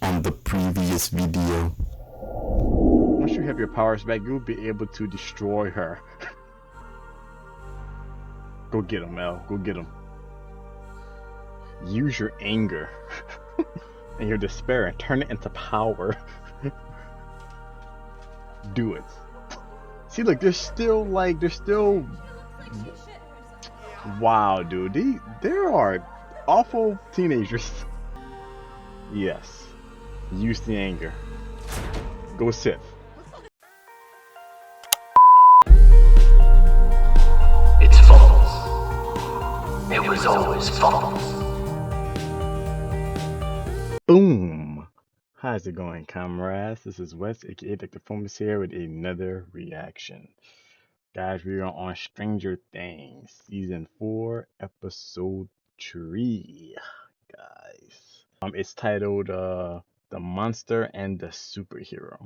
on the previous video. Once you have your powers back, you'll be able to destroy her. Go get him, L. Go get him. Use your anger and your despair and turn it into power. Do it. See, look, they're still. Wow, dude. There are awful teenagers. Yes. Use the anger. Go Sith. It's false. It was always false. Boom! How's it going, comrades? This is Wes, aka Dr. Fomus here with another reaction. Guys, we are on Stranger Things, Season 4, Episode 3. Guys. It's titled, The Monster and the Superhero.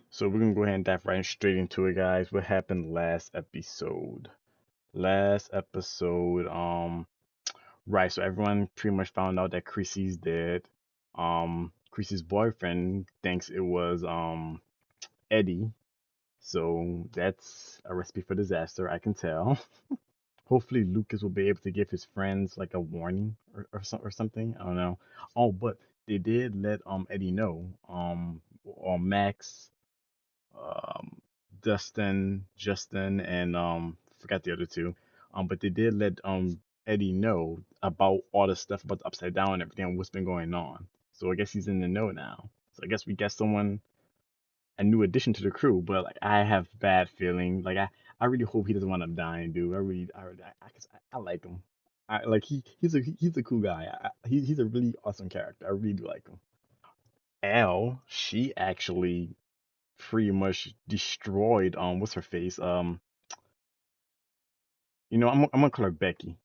So we're gonna go ahead and dive right straight into it, guys. What happened last episode? Right, so everyone pretty much found out that Chrissy's dead. Chrissy's boyfriend thinks it was Eddie. So that's a recipe for disaster, I can tell. Hopefully Lucas will be able to give his friends like a warning or something. I don't know. Oh, but they did let Eddie know. Or Max, Justin, and forgot the other two. But they did let Eddie know about all the stuff about the Upside Down and everything and what's been going on. So I guess he's in the know now. So I guess we get someone, a new addition to the crew. But like I have bad feeling. Like I really hope he doesn't wind up dying, dude. I like him. He's a cool guy. He's a really awesome character. I really do like him. Elle, she actually pretty much destroyed what's her face, I'm gonna call her Becky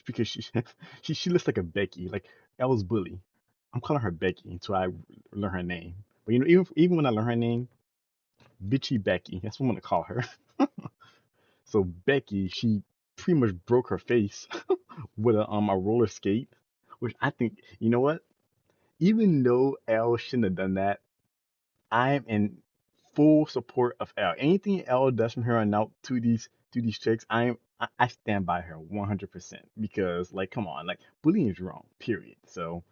because she looks like a Becky, like Elle's bully. I'm calling her Becky until I learn her name. But even when I learn her name, bitchy Becky, that's what I'm gonna call her. So Becky, she pretty much broke her face with a roller skate, which I think, you know what, even though Elle shouldn't have done that, I'm in full support of Elle. Anything Elle does from here on out to these chicks, I stand by her 100% because like come on, like bullying is wrong, period. So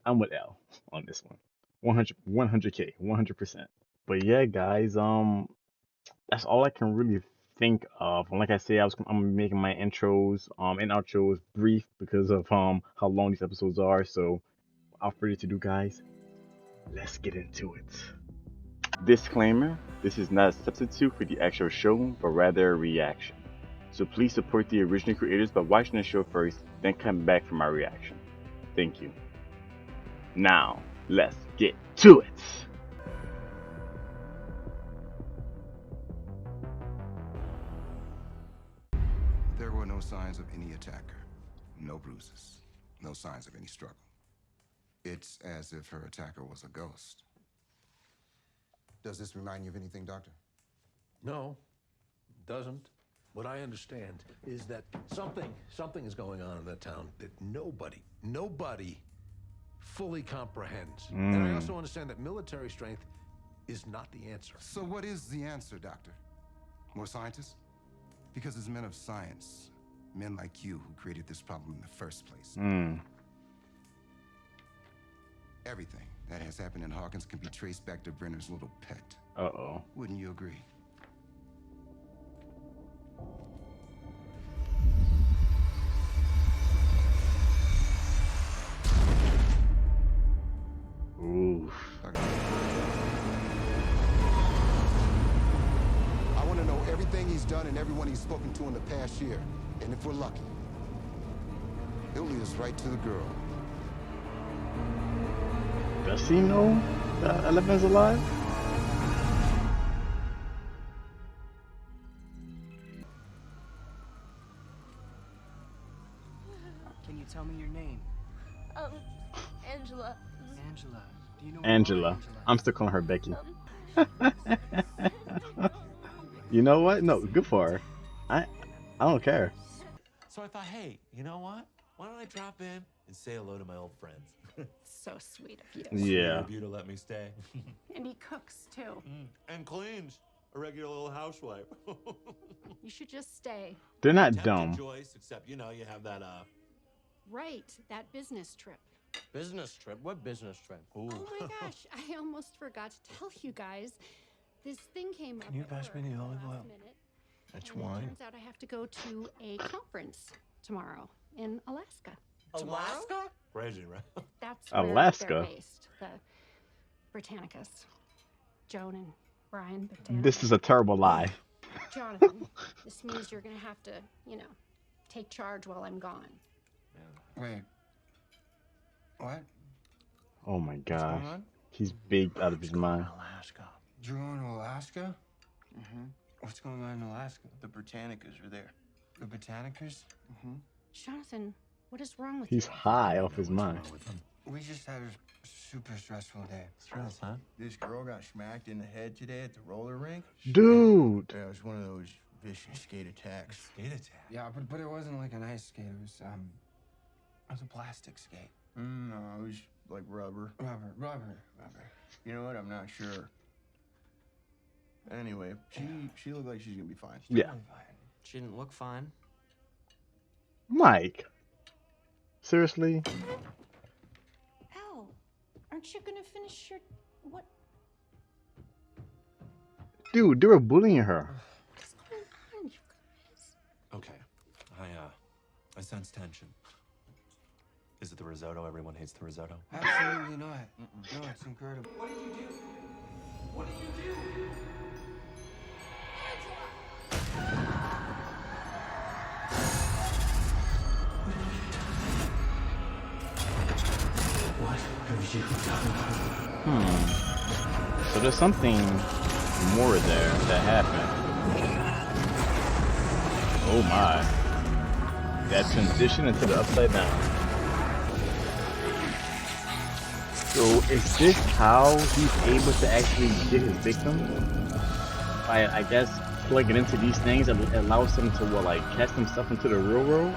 I'm with Elle on this one. 100k, 100%. But yeah, guys, that's all I can really think of. And like I say, I'm making my intros and outros brief because of how long these episodes are. So without further ado, guys, let's get into it. Disclaimer, this is not a substitute for the actual show, but rather a reaction. So please support the original creators by watching the show first, then come back for my reaction. Thank you. Now, let's get to it! There were no signs of any attacker. No bruises. No signs of any struggle. It's as if her attacker was a ghost. Does this remind you of anything, Doctor? No, it doesn't. What I understand is that something is going on in that town that nobody fully comprehends. And I also understand that military strength is not the answer. So what is the answer, Doctor? More scientists? Because it's men of science, men like you who created this problem in the first place. Everything that has happened in Hawkins can be traced back to Brenner's little pet. Uh-oh. Wouldn't you agree? Oof. I want to know everything he's done and everyone he's spoken to in the past year. And if we're lucky, he'll lead us right to the girl. Does he know that Eleven's alive? Can you tell me your name? Angela. Angela. Do you know Angela. I'm still calling her Becky. You know what? No, good for her. I don't care. So I thought, hey, you know what? Why don't I drop in and say hello to my old friends? So sweet of you. Yeah. Of you to let me stay. And he cooks too. And cleans. A regular little housewife. You should just stay. They're not Tempted, dumb. Joyce, except, you know, you have that, Right, that business trip. Business trip? What business trip? Ooh. Oh my gosh, I almost forgot to tell you guys. This thing came up. Can you at pass me work the at olive last oil? minute, That's and wine. It turns out I have to go to a conference tomorrow in Alaska. Alaska? Crazy, right? That's where Alaska? they're based. The Britannicus. Joan and Brian Britannicus. This is a terrible lie. Jonathan, this means you're gonna have to, you know, take charge while I'm gone. Wait. What? Oh my What's gosh. going on? He's big out of his mind. Alaska. You're going to Alaska? Mm-hmm. What's going on in Alaska? The Britannicas are there. The Botanicers? Mm-hmm. Jonathan, what is wrong with He's you? high off his mind. We just had a super stressful day. Stress, huh? This girl got smacked in the head today at the roller rink. Dude. Yeah, it was one of those vicious skate attacks. Skate attack. Yeah, but it wasn't like an ice skate. It was a plastic skate. No, it was like rubber. Rubber. You know what? I'm not sure. Anyway, she looked like she's gonna be fine. Yeah. Totally fine. She didn't look fine. Mike. Seriously? Al, aren't you gonna finish your what? Dude, they were bullying her. What's going on, you guys? Okay. I sense tension. Is it the risotto? Everyone hates the risotto. Absolutely not. No, it's incredible. So there's something more there that happened. Oh my. That transition into the upside down. So is this how he's able to actually get his victim? I guess plugging into these things that allows him to what, like cast himself into the real world?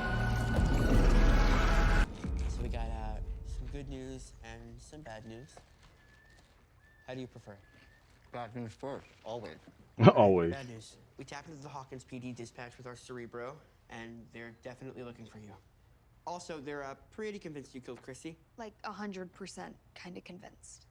So we got some good news and some bad news. How do you prefer? Bad news first, always. Always. Bad news. We tapped into the Hawkins PD dispatch with our Cerebro, and they're definitely looking for you. Also, they're pretty convinced you killed Chrissy. Like 100% kind of convinced.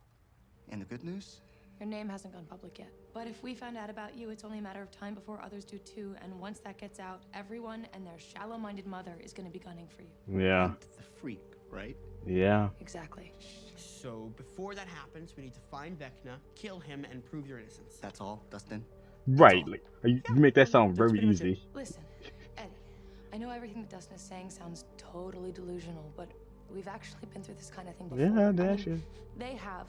And the good news? Your name hasn't gone public yet. But if we found out about you, it's only a matter of time before others do too. And once that gets out, everyone and their shallow-minded mother is going to be gunning for you. Yeah. The freak, right? Yeah. Exactly. So before that happens, we need to find Vecna, kill him, and prove your innocence. That's all, Dustin? Right. Like you make that sound very pretty much easy. it. Listen, Eddie, I know everything that Dustin is saying sounds totally delusional, but we've actually been through this kind of thing before. Yeah, I that's mean, it. They have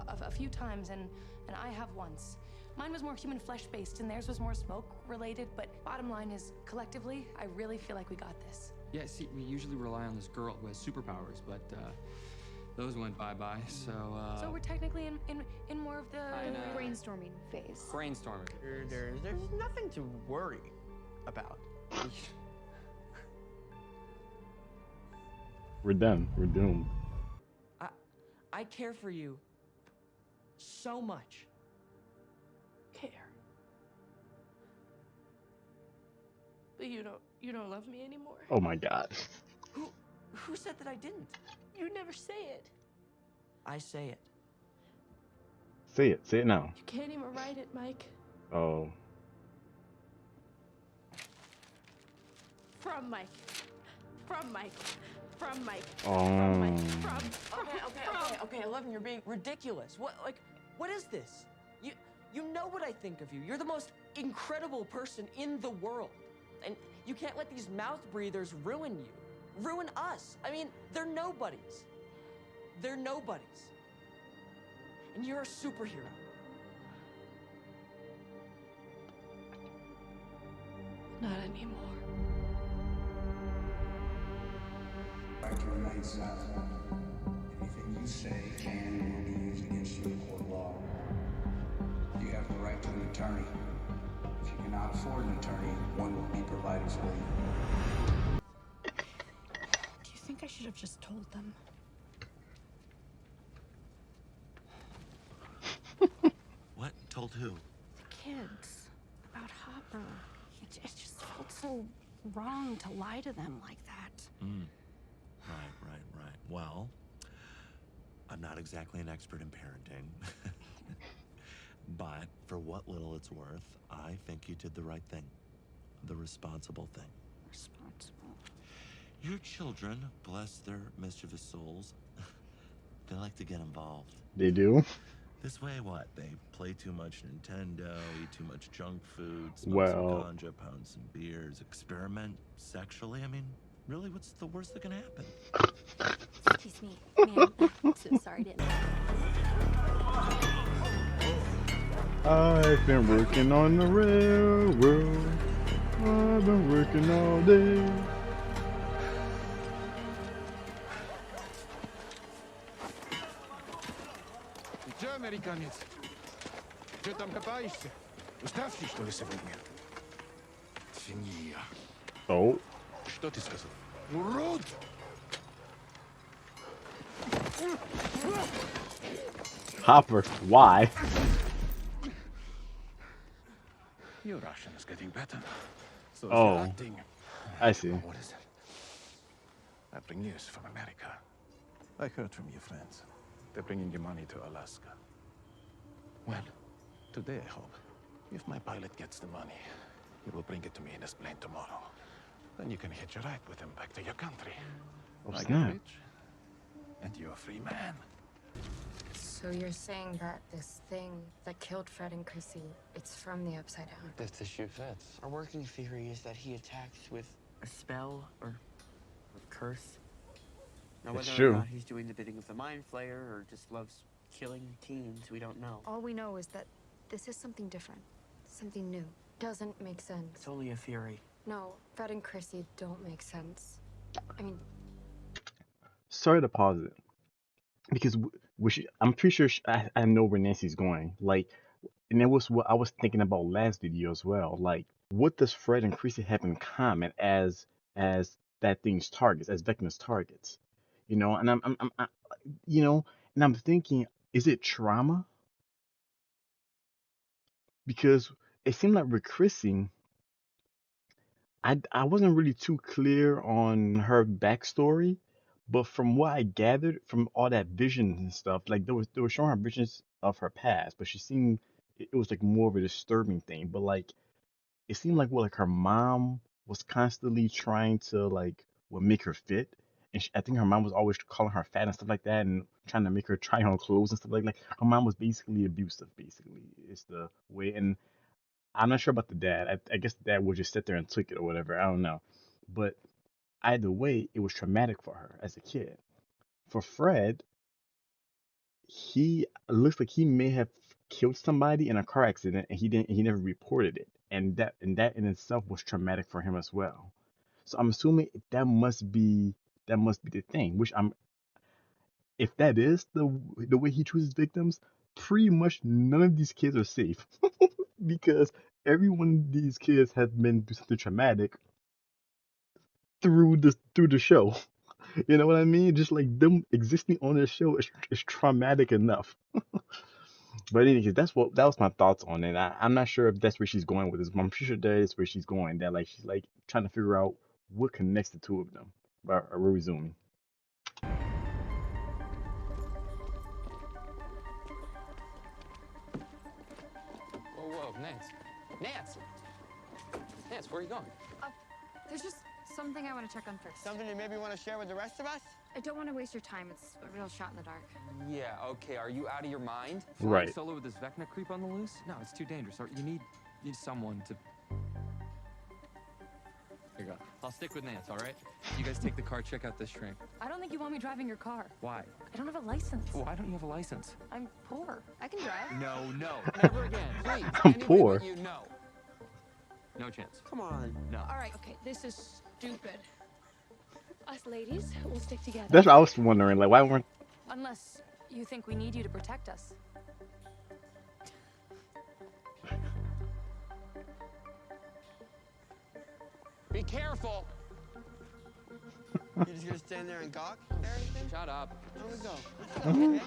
a few times, and I have once. Mine was more human flesh-based, and theirs was more smoke-related, but bottom line is, collectively, I really feel like we got this. Yeah, see, we usually rely on this girl who has superpowers, but those went bye-bye, so So we're technically in more of the Brainstorming phase. brainstorming. There's nothing to worry about. We're done. We're doomed. I care for you so much. Care. But you don't love me anymore. Oh my god. Who said that I didn't? You never say it. I say it. Say it. Say it now. You can't even write it, Mike. Oh. From Mike. From Mike. From Mike. Oh. Okay, 11, you're being ridiculous. What is this? You know what I think of you. You're the most incredible person in the world. And you can't let these mouth breathers ruin you. Ruin us. I mean, they're nobodies. They're nobodies. And you're a superhero. Not anymore. Right to remain silent. Anything you say can and will be used against you in court of law. You have the right to an attorney. If you cannot afford an attorney, one will be provided for you. Do you think I should have just told them? Told who? The kids. About Hopper. It just felt so wrong to lie to them like that. Right. Well, I'm not exactly an expert in parenting. But for what little it's worth, I think you did the right thing. The responsible thing. Responsible. Your children, bless their mischievous souls, they like to get involved. They do? This way, what? They play too much Nintendo, eat too much junk food, smoke Well, some ganja, pound some beers, experiment sexually. I mean, really, what's the worst that can happen? Excuse me, ma'am. I'm so sorry to I've been working on the railroad. I've been working all day. Че, американец? Че там копаешься? Уставший, что ли, сегодня? Свинья. Oh. Что ты сказал? Урод! Hopper, why? Your Russian is getting better. So is Oh. your acting. I see. What is it? I bring news from America. I heard from your friends. They're bringing you money to Alaska. Well, today I hope. If my pilot gets the money, he will bring it to me in his plane tomorrow. Then you can hitch a ride with him back to your country. Oh, I snap. get rich, and you're a free man. So you're saying that this thing that killed Fred and Chrissy, it's from the Upside Down? If the shoe fits. Our working theory is that he attacks with a spell or a curse. Now, It's whether true. or not he's doing the bidding of the Mind Flayer or just loves killing teens, we don't know. All we know is that this is something different, something new. Doesn't make sense. It's only a theory. No, Fred and Chrissy don't make sense. I mean, Sorry to pause it. Because I'm pretty sure I know where Nancy's going. Like, and that was what I was thinking about last video as well. Like, what does Fred and Chrissy have in common as that thing's targets, as Vecna's targets? You know, and I'm thinking, is it trauma? Because it seemed like with Chrissy, I wasn't really too clear on her backstory, but from what I gathered from all that visions and stuff, like they were showing her visions of her past, but she seemed it was like more of a disturbing thing. But like it seemed like like her mom was constantly trying to like make her fit, and I think her mom was always calling her fat and stuff like that, and trying to make her try on clothes and stuff like her mom was basically abusive. Basically, is the way. And I'm not sure about the dad. I guess the dad would just sit there and took it or whatever. I don't know. But either way, it was traumatic for her as a kid. For Fred, he looks like he may have killed somebody in a car accident and he never reported it. And that in itself was traumatic for him as well. So I'm assuming that must be the thing, which if that is the way he chooses victims, pretty much none of these kids are safe. Because every one of these kids has been through something traumatic through the show. You know what I mean? Just like them existing on this show is traumatic enough. But anyways, that was my thoughts on it. I'm not sure if that's where she's going with this, but I'm pretty sure that is where she's going. That like she's like trying to figure out what connects the two of them. But we're resuming. Whoa, Nance. Nance, where are you going? there's just something I want to check on first. Something you maybe want to share with the rest of us? I don't want to waste your time. It's a real shot in the dark. Yeah, okay, are you out of your mind? Right. Flying solo with this Vecna creep on the loose? No, it's too dangerous. You need someone to... Here you go. I'll stick with Nance, all right? You guys take the car, check out this train. I don't think you want me driving your car. Why? I don't have a license. Why don't you have a license? I'm poor. I can drive. No, never again. Please. I'm Anybody poor. but you, no. No chance. Come on. No. All right, okay, this is stupid. Us ladies will stick together. That's what I was wondering. Like, why weren't? Unless you think we need you to protect us. Be careful. You just gonna stand there and gawk? Shut up. There we go.